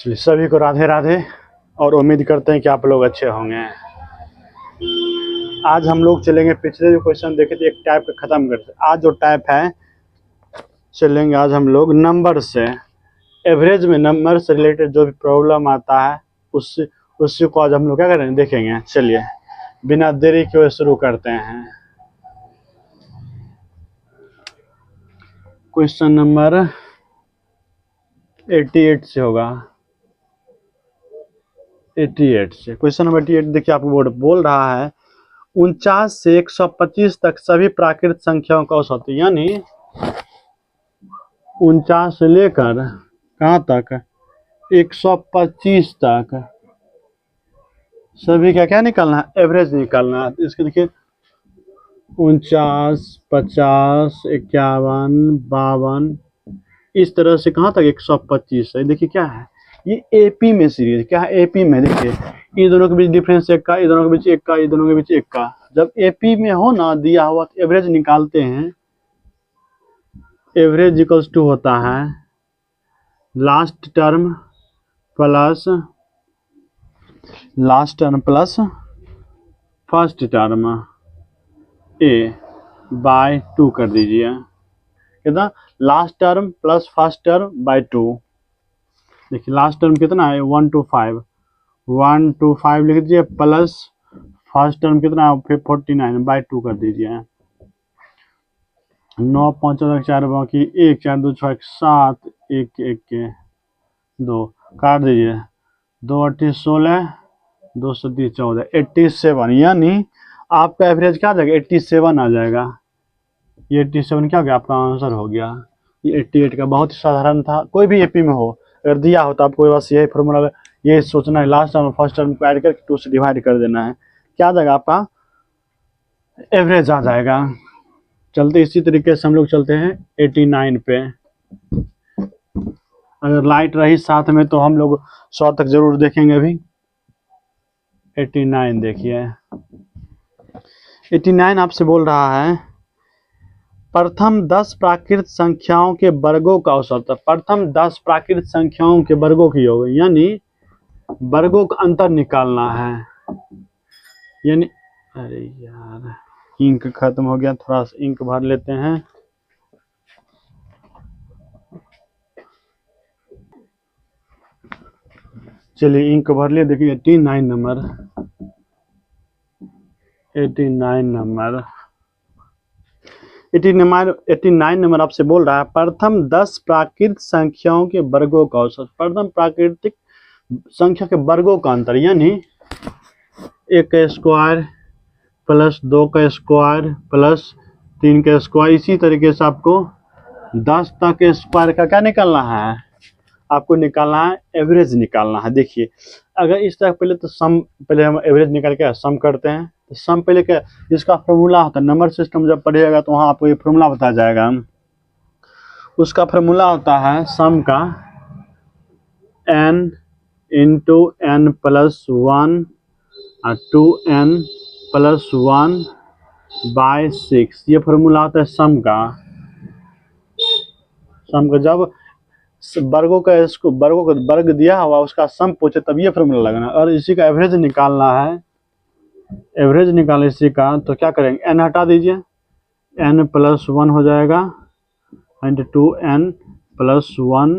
चलिए सभी को राधे राधे और उम्मीद करते हैं कि आप लोग अच्छे होंगे। आज हम लोग चलेंगे, पिछले जो क्वेश्चन देखे थे एक टाइप का ख़त्म करते, आज जो टाइप है चलेंगे आज हम लोग नंबर से, एवरेज में नंबर से रिलेटेड जो भी प्रॉब्लम आता है उससे को आज हम लोग क्या करेंगे देखेंगे। चलिए बिना देरी के शुरू करते हैं। क्वेश्चन नंबर 88 से होगा, 88 से। क्वेश्चन नंबर 88 देखिए, आपको बोर्ड बोल रहा है 49 से 125 तक सभी प्राकृत संख्याओं का औसत, यानी 49 से लेकर कहाँ तक 125 तक सभी का क्या निकालना है, एवरेज निकालना है। तो इसके देखिए 49, 50, 51, 52 इस तरह से कहाँ तक 125 है। देखिए क्या है, ये एपी में सीरीज क्या है, एपी में देखिए इन दोनों के बीच डिफरेंस एक का, इन दोनों के बीच एक का, इन दोनों के बीच एक का। जब एपी में हो ना दिया हुआ तो एवरेज निकालते हैं। एवरेज इक्वल्स टू होता है last term plus first term a by 2 कर दीजिए। कितना, last term plus first term by 2। देखिए लास्ट टर्म कितना है 125, 125 लिख दीजिए, प्लस फर्स्ट टर्म कितना है फिर 49 बाय 2 कर दीजिए। 9 5 4 बाकी 1 4 2 6 7 1 1 के 2 काट दीजिए, 2 8 16 2 7 14 87, यानी आपका एवरेज क्या आ जाएगा 87 आ जाएगा। ये 87 क्या हो गया, आपका आंसर हो गया। ये 88 का बहुत ही साधारण था, कोई भी एपी में हो अगर दिया हो तो आपको बस यही फॉर्मूला ये सोचना है, लास्ट टर्म फर्स्ट टर्म को ऐड करके 2 से डिवाइड कर देना है, क्या आ जाएगा आपका एवरेज आ जाएगा। चलते इसी तरीके से हम लोग चलते हैं 89 पे। अगर लाइट रही साथ में तो हम लोग 100 तक जरूर देखेंगे। अभी 89 देखिए, 89 आपसे बोल रहा है प्रथम 10 प्राकृत संख्याओं के वर्गों का औसत। प्रथम 10 प्राकृत संख्याओं के वर्गों की योग, यानी वर्गों का अंतर निकालना है। यानी अरे यार इंक खत्म हो गया, थोड़ा सा इंक भर लेते हैं। चलिए इंक भर लिए। देखिए 89 नंबर, 89 नंबर आपसे बोल रहा है प्रथम 10 प्राकृत संख्याओं के वर्गों का औसत। प्रथम प्राकृतिक संख्या के वर्गों का अंतर, यानी 1 का स्क्वायर प्लस 2 का स्क्वायर प्लस 3 का स्क्वायर, इसी तरीके से आपको 10 तक स्क्वायर का क्या निकालना है, आपको निकालना है एवरेज निकालना है। देखिए अगर इस तरह पहले तो सम, पहले हम एवरेज निकाल के सम करते हैं। तो सम पहले क्या, इसका फॉर्मूला होता है, नंबर सिस्टम जब पढ़िएगा तो वहाँ आपको ये फॉर्मूला बताया जाएगा। उसका फॉर्मूला होता है सम का n इंटू n प्लस 1 और 2n प्लस 1 बाय 6, ये फॉर्मूला होता है सम का। सम का जब वर्गों का वर्ग दिया हुआ उसका सम पूछे तब ये फॉर्मूला लगाना, और इसी का एवरेज निकालना है। एवरेज निकालना इसी का, तो क्या करेंगे n हटा दीजिए, n प्लस 1 हो जाएगा एंड 2n प्लस 1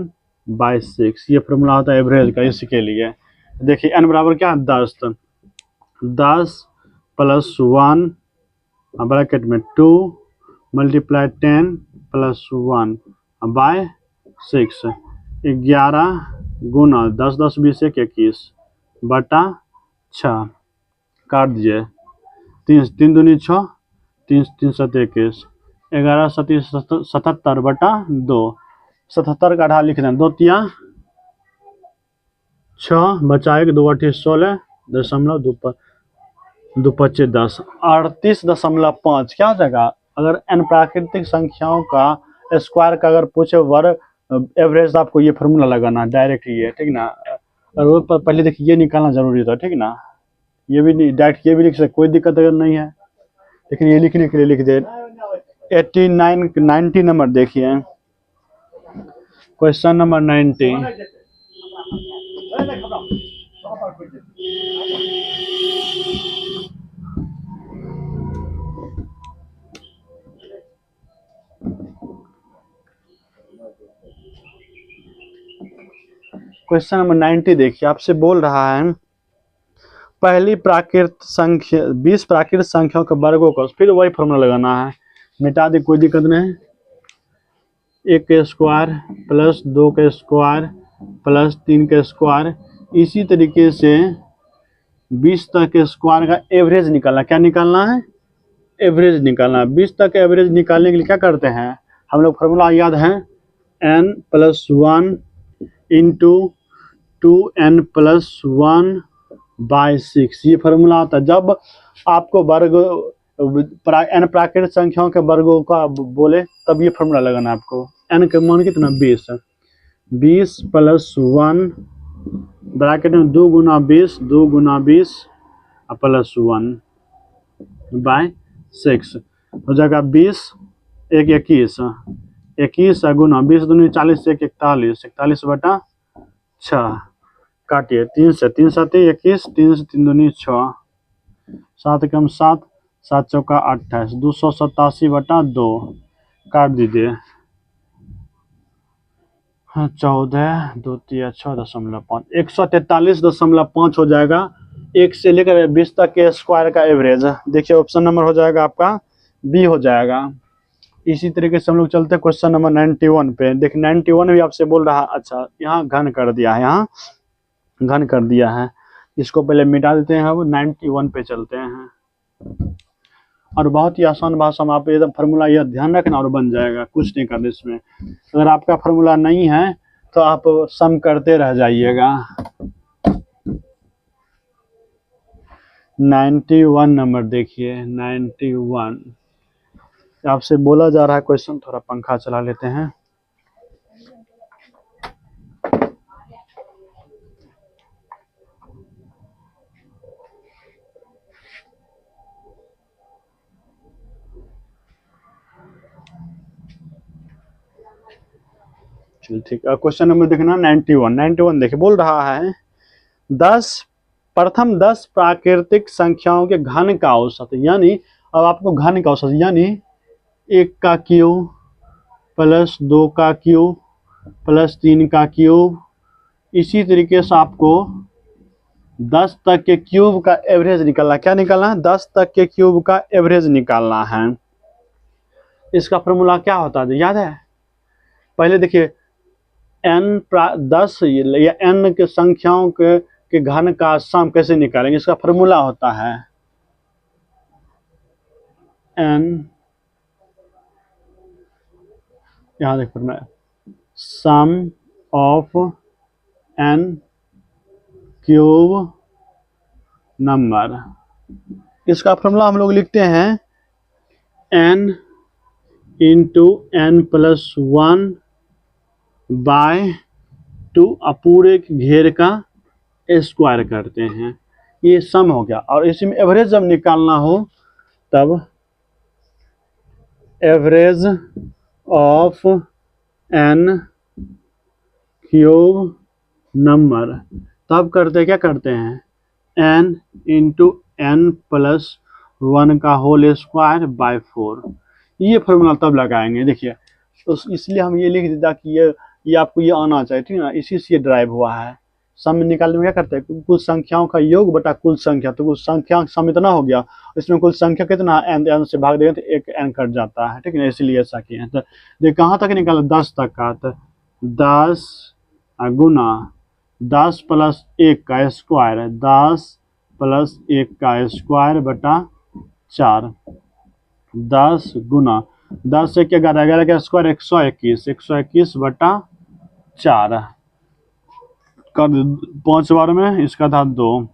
बाय 6, ये फॉर्मूला होता है एवरेज का। इसके लिए देखिए n बराबर क्या है 10, तो 10 प्लस 1 ब्रैकेट में 2 मल्टीप्लाई 10 प्लस 1 बाय 6, 11 गुना 10 10 20 21 बटा 6, काट दीजिए, 3 दूनी 6, 3 3 7 21, 11 7 77 बटा 2, 77 का आधा लिख दें, 2 तिया 6 बचा 1 2 8 16 दशमलव 2 5 10 38.5 क्या हो जाएगा। अगर n प्राकृतिक संख्याओं का स्क्वायर का अगर पूछे वर्ग एवरेज, आपको ये फॉर्मूला लगाना डायरेक्ट ये, ठीक ना। और वो पहले देखिए ये निकालना जरूरी था, ठीक ना। ये भी डायरेक्ट ये भी लिख सकते, कोई दिक्कत अगर नहीं है, लेकिन ये लिखने के लिए लिख दे। 90 नंबर देखिए, क्वेश्चन नंबर 90। क्वेश्चन नंबर 90 देखिए, आपसे बोल रहा है पहली प्राकृत संख्या 20 प्राकृत संख्याओं के वर्गों को, फिर वही फॉर्मूला लगाना है, मिटा दे कोई दिक्कत नहीं। 1 के स्क्वायर प्लस 2 के स्क्वायर प्लस 3 के स्क्वायर, इसी तरीके से 20 तक के स्क्वायर का एवरेज निकालना। क्या निकालना है? एवरेज निकालना। 20 तक एवरेज निकालने के लिए क्या करते हैं हम लोग? फॉर्मूला याद है, n + 1 इंटू 2n+1/6, ये फॉर्मूला आता है। जब आपको वर्ग n प्राकृत संख्याओं के वर्गों का बोले तब ये फॉर्मूला लगाना है आपको। n का मान कितना? 20 है। 20 + 1 ब्रैकेट में 2 गुना 20 +1/6 हो जाएगा 20, 1 21, 21 गुना 20 दूनी 40, 1 41, 41/6 काटिए 3 से, 3 7 21, 3 से 3 दूनी 6, 7 कम 7, 7 चौका 28, 287/2 काट दीजिए। 14 2 3 6.5, 143.5 हो जाएगा। 1 से लेकर 20 तक के स्क्वायर का एवरेज। देखिए ऑप्शन नंबर हो जाएगा आपका बी हो जाएगा। इसी तरीके से हम लोग चलते हैं क्वेश्चन नंबर 91 पे। देखिए 91 भी आपसे बोल रहा है, अच्छा यहाँ घन कर दिया है, यहाँ घन कर दिया है, इसको पहले मिटा देते हैं। अब 91 पे चलते हैं, और बहुत ही आसान भाषा में आप एकदम फार्मूला यह ध्यान रखना और बन जाएगा, कुछ नहीं करना इसमें। अगर आपका फार्मूला नहीं है तो आप सम करते रह जाइएगा। 91 नंबर देखिए, 91 आपसे बोला जा रहा है क्वेश्चन, थोड़ा पंखा चला लेते हैं। चलिए ठीक है, क्वेश्चन नंबर देखना 91 देखिए, बोल रहा है 10 प्रथम 10 प्राकृतिक संख्याओं के घन का औसत, यानी अब आपको घन का औसत यानी 1 का क्यूब प्लस 2 का क्यूब प्लस 3 का क्यूब, इसी तरीके से आपको 10 तक के क्यूब का एवरेज निकालना। क्या निकालना है? 10 तक के क्यूब का एवरेज निकालना है। इसका फॉर्मूला क्या होता है याद है? पहले देखिए n 10 या n के संख्याओं के घन का सम कैसे निकालेंगे? इसका फॉर्मूला होता है n, यहाँ देख formula, sum of n cube number. इसका फॉर्मूला हम लोग लिखते हैं n इंटू n+1/2 पूरे घेर का स्क्वायर करते हैं। ये सम हो गया। और इसी में एवरेज जब निकालना हो तब average of n cube number तब करते क्या करते हैं? n इंटू n+1/4, ये फॉर्मूला तब लगाएंगे। देखिए तो इसलिए हम ये लिख देता कि ये आपको ये आना चाहिए, ठीक है ना, इसी से ये ड्राइव हुआ है। सम निकालने में क्या करते हैं? कुल संख्याओं का योग बटा कुल संख्या, तो कुल संख्या सम इतना हो गया, इसमें कुल संख्या कितना n से भाग देंगे तो एक n कट जाता है, ठीक है ना, इसलिए ऐसा किए हैं। तो देखिए कहाँ तक निकाला? 10 तक का, तो 10 गुना 10 + 1 का स्क्वायर है, 10 + 1 का स्क्वायर बटा 4, 10 गुना 10 से 11, 11 का स्क्वायर 121, 121/4 कर 5 बार में, इसका था 2,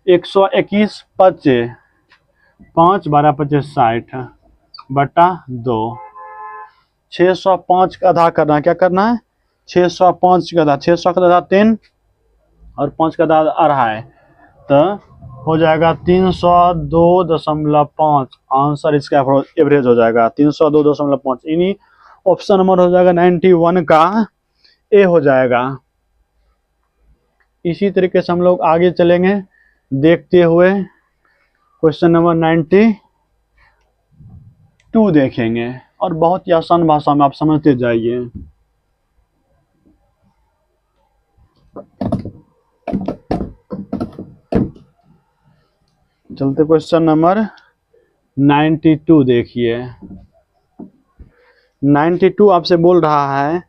121 25, 5 12 25 60/2, 605 का आधा करना है। क्या करना है? 605 का आधा, 600 का आधा 3 और 5 का आधा 2.5, तो हो जाएगा 302.5। आंसर इसका एवरेज हो जाएगा 302.5। इन्हीं ऑप्शन नंबर हो जाएगा 91 का ए हो जाएगा। इसी तरीके से हम लोग आगे चलेंगे देखते हुए क्वेश्चन नंबर 92 देखेंगे, और बहुत ही आसान भाषा में आप समझते जाइए। चलते क्वेश्चन नंबर 92 देखिए। 92 आपसे बोल रहा है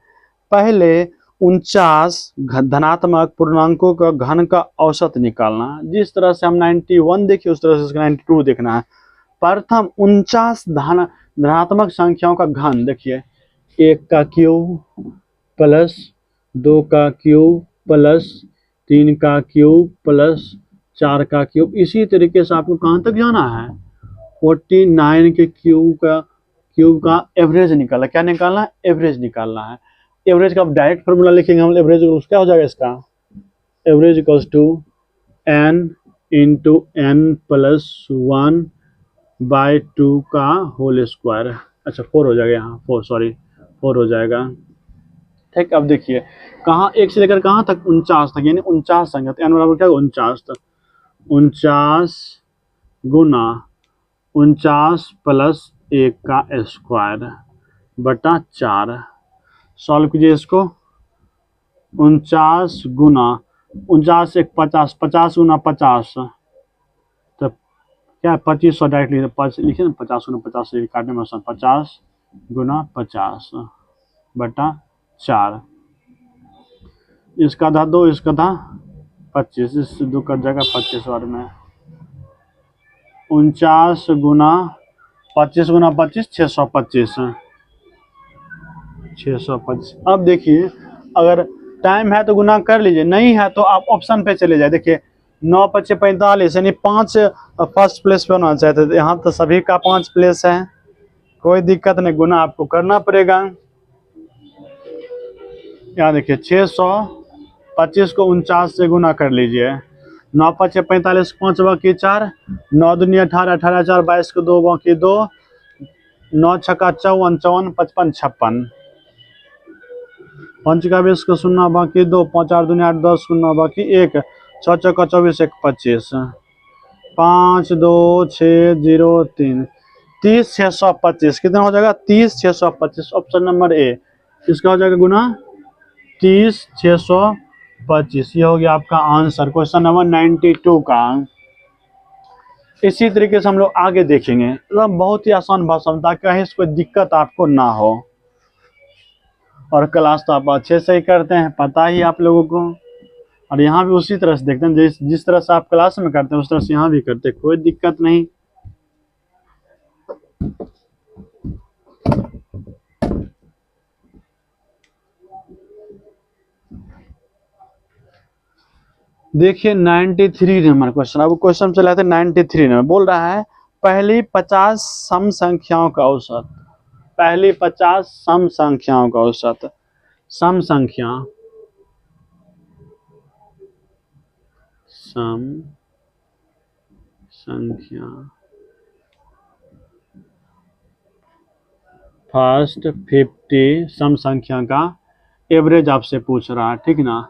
पहले 49 धनात्मक पूर्णांकों का घन का औसत निकालना। जिस तरह से हम 91 देखिए उस तरह से 92 देखना है। प्रथम 49 धनात्मक संख्याओं का घन देखिए, 1 का क्यूब प्लस 2 का क्यूब प्लस 3 का क्यूब प्लस 4 का क्यूब। इसी तरीके से आपको कहाँ तक जाना है, 49 के क्यूब का एवरेज निकालना। क्या निकालना है, एवरेज निकालना है। एवरेज का आप डायरेक्ट फॉर्मूला लिखेंगे हम, एवरेज क्या हो जाएगा इसका, average equals to n into n plus 1/2 का होल स्क्वायर। अच्छा 4 हो जाएगा यहाँ, 4 हो जाएगा। ठीक, अब देखिए कहाँ 1 से लेकर कहाँ तक, 49 तक, यानी 49 संख्या। तो n बराबर क्या, 49 तक। 49 गुना 49 प्लस 1 का स्क्वायर बटा 4। सॉल्व कीजिए इसको। 49 गुना 49 1 50, 50 गुना 50, तो क्या 2500 डायरेक्ट लिखिए ना, 50 गुना 50 से काटने में 50 गुना 50 बटा 4। इसका था 2, इसका था 25, इससे 2 कट जाएगा 25 बार में। 49 गुना 25 गुना 25 625। अब देखिए अगर टाइम है तो गुना कर लीजिए, नहीं है तो आप ऑप्शन पे चले जाए। देखिए 9 5 45, यानी 5 फर्स्ट प्लेस पे होना चाहिए। तो यहाँ तो सभी का 5 प्लेस है, कोई दिक्कत नहीं, गुना आपको करना पड़ेगा। यहाँ देखिए 625 को 49 से गुना कर लीजिए। 9 5 45, 5 बाकी 4, 9 दूनी 18, 18 4 22 को 2 बाकी 2, 9 छक्का 54, 54 55 56, 5 का 20 को 0 बाकी 2, 5 8 दूनी 8 10 को 9 बाकी 1, 6 चौका 24 1 25, 5 2 6 0 3, 30 625। कितना हो जाएगा, 30 625। ऑप्शन नंबर ए इसका हो जाएगा गुना 30 625। ये हो गया आपका आंसर क्वेश्चन नंबर 92 का। इसी तरीके से हम लोग आगे देखेंगे, बहुत ही आसान भाषा में, ताकि कहीं से कोई दिक्कत आपको ना हो। और क्लास तो आप अच्छे से ही करते हैं, पता ही आप लोगों को। और यहाँ भी उसी तरह से देखते हैं, जिस तरह से आप क्लास में करते हैं उस तरह से यहाँ भी करते हैं, कोई दिक्कत नहीं। देखिए 93 नंबर क्वेश्चन। अब क्वेश्चन चला था 93 नंबर, बोल रहा है पहली 50 सम संख्याओं का औसत। पहली 50 सम संख्याओं का औसत। सम संख्या फर्स्ट 50 सम संख्या का एवरेज आपसे पूछ रहा है, ठीक ना।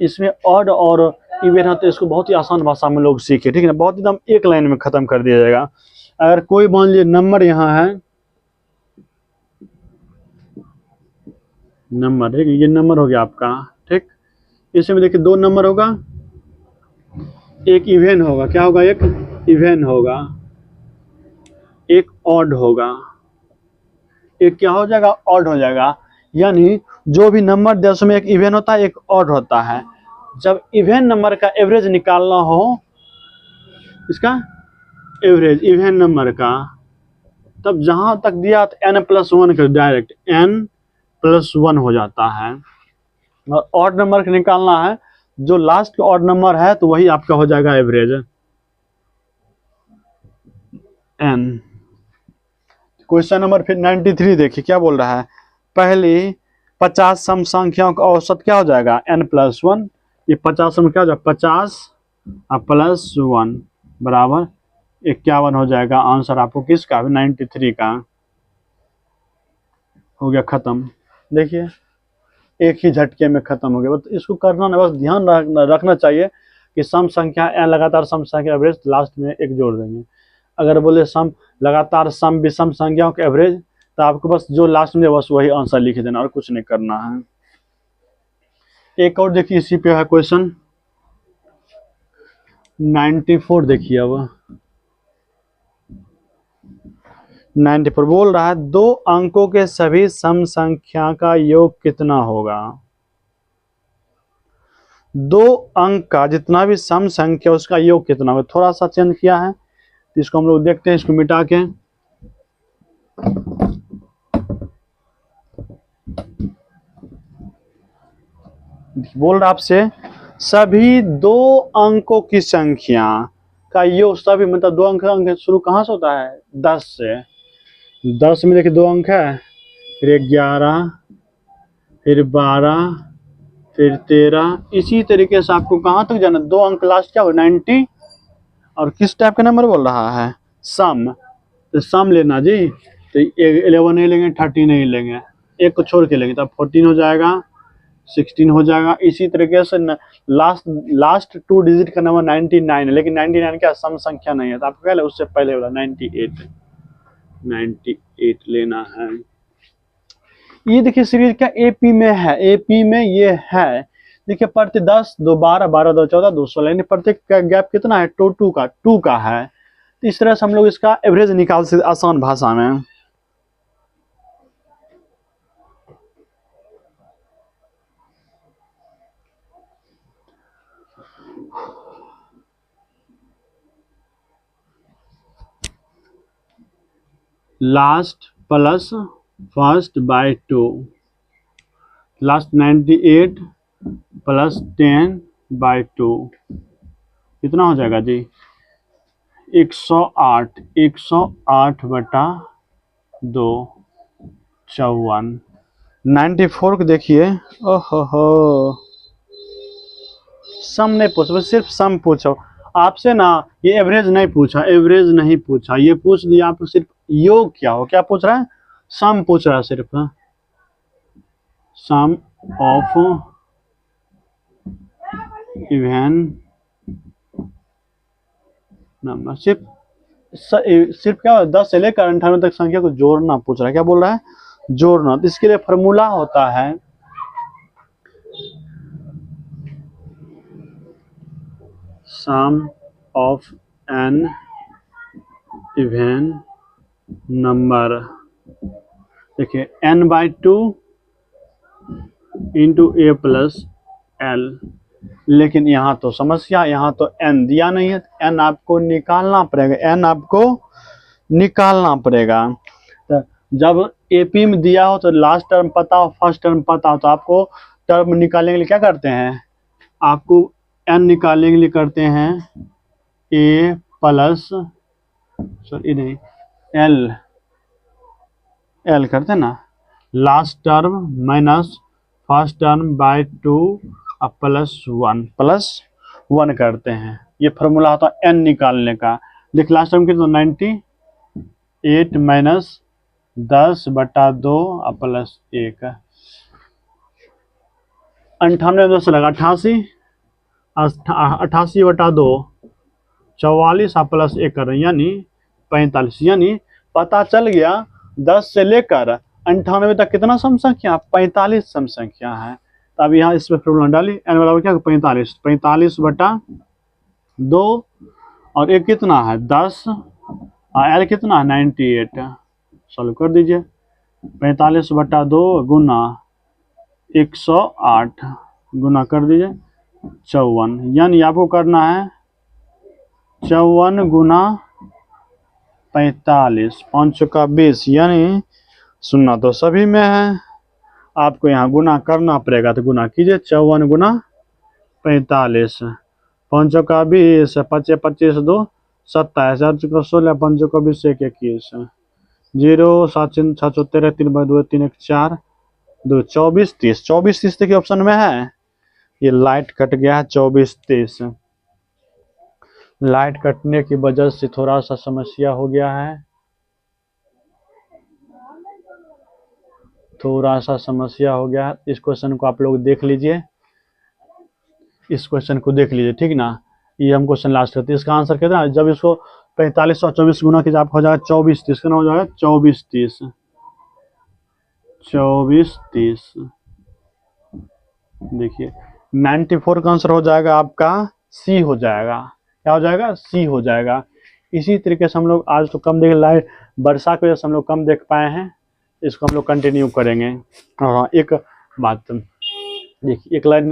इसमें ऑड और इवन है, तो इसको बहुत ही आसान भाषा में लोग सीखे, ठीक है ना, बहुत एकदम एक लाइन में खत्म कर दिया जाएगा। अगर कोई मान लीजिए नंबर यहाँ है, नंबर, ठीक है, ये नंबर हो गया आपका, ठीक। इसमें देखिए 2 नंबर होगा, एक इवन होगा, क्या होगा, एक इवन होगा, एक ऑड होगा। एक क्या हो जाएगा, ऑड हो जाएगा। यानी जो भी नंबर दे उसमें एक इवन होता है, एक ऑड होता है। जब इवन नंबर का एवरेज निकालना हो, इसका एवरेज इवन नंबर का, तब जहां तक दिया तो n+1 का डायरेक्ट n+1 हो जाता है। और ऑड नंबर का निकालना है, जो लास्ट का ऑड नंबर है तो वही आपका हो जाएगा एवरेज n। क्वेश्चन नंबर फिर 93 देखिए क्या बोल रहा है, पहली 50 सम संख्याओं का औसत क्या हो जाएगा, n+1। ये 50 सम क्या हो जाएगा, 50 प्लस 1 बराबर 51 हो जाएगा। आंसर आपको किसका, 93 का हो गया खत्म। देखिए एक ही झटके में खत्म हो गया। बस इसको करना ना, बस ध्यान रखना चाहिए कि सम संख्या n लगातार सम संख्या एवरेज लास्ट में एक जोड़ देंगे। अगर बोले सम लगातार सम विषम संख्याओं के एवरेज, तो आपको बस जो लास्ट में बस वही आंसर लिख देना और कुछ नहीं करना है। एक और देखिए इसी पे है क्वेश्चन 94। देखिए अब 94 बोल रहा है 2 अंकों के सभी सम संख्या का योग कितना होगा। 2 अंक का जितना भी सम संख्या उसका योग कितना होगा। थोड़ा सा चेंज किया है, तो इसको हम लोग देखते हैं, इसको मिटा के। बोल रहा आपसे सभी 2 अंकों की संख्या का योग, सभी मतलब 2 अंक शुरू कहाँ से होता है, 10 से। 10 में देखिए 2 अंक है, फिर 11, फिर 12, फिर 13। इसी तरीके से आपको कहाँ तक जाना, 2 अंक लास्ट क्या हो 90। और किस टाइप का नंबर बोल रहा है, सम। तो सम लेना जी, तो 11 नहीं लेंगे, 30 नहीं लेंगे, एक को छोड़ के लेंगे, तब 14 हो जाएगा, 16 हो जाएगा। इसी तरीके से लास्ट 2 डिजिट का नंबर 99 है, लेकिन 99 क्या सम संख्या नहीं है, तो आपको क्या है उससे पहले वाला 98 लेना है। ये देखिए सीरीज क्या एपी में है, एपी में ये है। देखिए प्रति 10, 2 12, 12 2 14, 2 16, यानी प्रत्येक का गैप कितना है, 2 का है। तो इस तरह से हम लोग इसका एवरेज निकाल सकते आसान भाषा में। Last plus first by 2, last 98 plus 10 by 2 कितना हो जाएगा जी, 108। 108 बटा 2 54। 94 को देखिए, ओहो सम नहीं पूछो, सिर्फ सम पूछो आपसे ना, ये एवरेज नहीं पूछा, एवरेज नहीं पूछा, ये पूछ दिया आपको सिर्फ योग क्या हो, क्या पूछ रहा है, सम पूछ रहा है सिर्फ, सम ऑफ इवन नंबर। सिर्फ क्या 10 से लेकर 98 तक संख्या को जोड़ना पूछ रहा है, क्या बोल रहा है, जोड़ना। तो इसके लिए फॉर्मूला होता है सम ऑफ एन इवन नंबर। देखिए n/2 इंटू ए प्लस एल। लेकिन यहाँ तो समस्या, यहाँ तो n दिया नहीं है, n आपको निकालना पड़ेगा, n आपको निकालना पड़ेगा। तो जब एपी में दिया हो तो लास्ट टर्म पता हो, फर्स्ट टर्म पता हो, तो आपको टर्म निकालने के लिए क्या करते हैं, आपको n निकालने के लिए करते हैं a प्लस सॉरी नहीं एल करते हैं ना, last term minus first term by 2 अब प्लस 1 करते हैं। ये फॉर्मूला होता है n निकालने का। देख लास्ट टर्म कितना 98 माइनस 10 बटा 2 अब प्लस 1। 98 में से लगा 88, 88 बटा 2 44 अब प्लस 1 कर रहे हैं, यानी 45। यानी पता चल गया 10 से लेकर 98 तक कितना सम संख्या, 45 सम संख्या है। तो अब यहाँ इसमें फॉर्मूला डाली, n बराबर क्या 45, 45 बटा 2 और एक कितना है 10, एल कितना है 98। सॉल्व कर दीजिए, 45 बटा 2 गुना 108 गुना कर दीजिए 54, यानी आपको करना है 54 गुना 45, 5 का 20, यानी सुनना तो सभी में है, आपको यहाँ गुना करना पड़ेगा, तो गुना कीजिए 54 गुना 45, 5 का 20, 5 25 2 27, 8 का 16, 5 का 20 1 21, 0 7 6 13 3 2 3 1 4 2 24 30, 24 30 देखिए ऑप्शन में है, ये लाइट कट गया है 24 30। लाइट कटने की वजह से थोड़ा सा समस्या हो गया है। थोड़ा सा समस्या हो गया। इस क्वेश्चन को आप लोग देख लीजिए, इस क्वेश्चन को देख लीजिए, ठीक ना। ये हम क्वेश्चन लास्ट करते हैं। इसका आंसर कितना है, जब इसको 45 और 24 गुना कीजिए आपको हो जाएगा 24 30, कितना हो जाएगा 24 30, 24 30। देखिए 94 का आंसर हो जाएगा आपका सी हो जाएगा। क्या हो जाएगा, सी हो जाएगा। इसी तरीके से हम लोग आज तो कम देख लाइट वर्षा की वजह से हम लोग कम देख पाए हैं, इसको हम लोग कंटिन्यू करेंगे। हाँ एक बात देखिए, एक लाइन